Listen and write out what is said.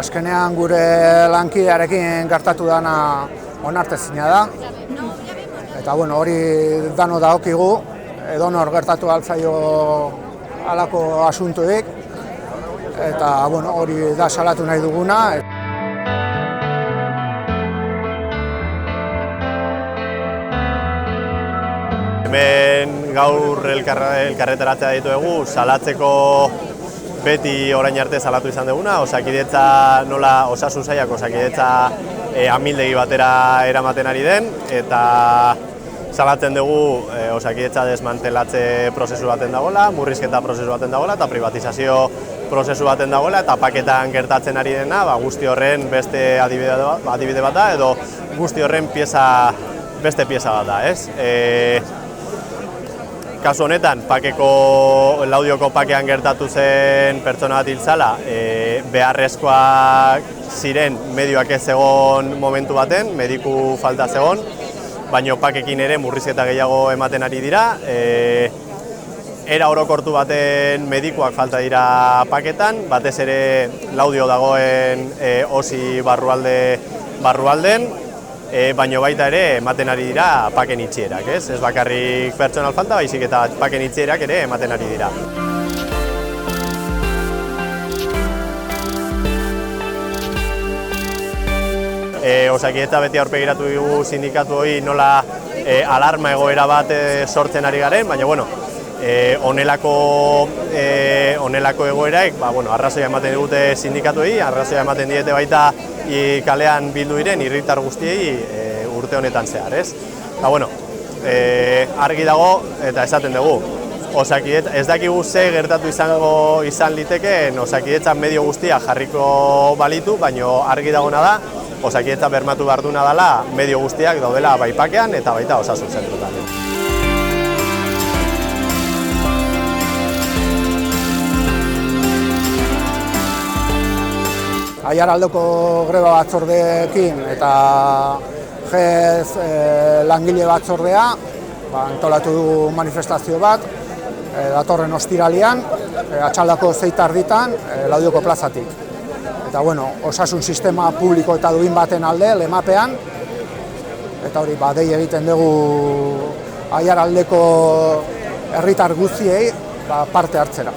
Azkenean gure lankidearekin gertatu dana onartezina da. Eta hori dano dagokigu, edonor gertatu altzaio halako asuntuik. Eta hori da salatu nahi duguna. Hemen gaur elkarretaratzea ditugu, salatzeko beti orain arte salatu izan duguna, Osakidetza nola osasun sailak Osakidetza amildegi batera eramaten ari den, eta salatzen dugu Osakidetza desmantelatze prozesu baten dagoela, murrizketa prozesu baten dagoela, eta privatizazio prozesu baten dagoela, eta paketan gertatzen ari dena, guzti horren beste adibide bat da, edo guzti horren beste pieza bat da, ez? Kasu honetan, Laudioko pakean gertatu zen pertsona bat hil zela, beharrezkoak ziren medioak ez egon momentu baten, mediku falta zegon, baina pakekin ere murrizketa gehiago ematen ari dira. Era orokortu baten medikuak falta dira paketan, batez ere Laudio dagoen osi barrualden, baina baita ere ematen ari dira paken itxierak, ez? Ez bakarrik pertsonal falta, baizik eta paken itxierak ere ematen ari dira. Osakidetza beti aurpegiratu dugu sindikatu hori nola alarma egoera bat sortzen ari garen, baina honelako egoeraik arrazoia ematen digute sindikatuei, arrazoia ematen diete baita kalean bildu diren herritar guztiei urte honetan zehar, ez? Argi dago eta esaten dugu, ez dakigu ze gertatu izan litekeen Osakidetzan medio guztia jarriko balitu, baina argi dagona da, Osakidetza bermatu behar duna dela medio guztiak daudela bai pakean eta baita osasun zentroetan. Aiaraldeko greba batzordeekin eta GEZ langile batzordea antolatu dugu manifestazio bat datorren ostiralean, atxaldako 6:00 Laudioko plazatik. Eta osasun sistema publiko eta duin baten alde, lemapean, eta hori dei egiten dugu Aiaraldeko herritar guztiei parte hartzera.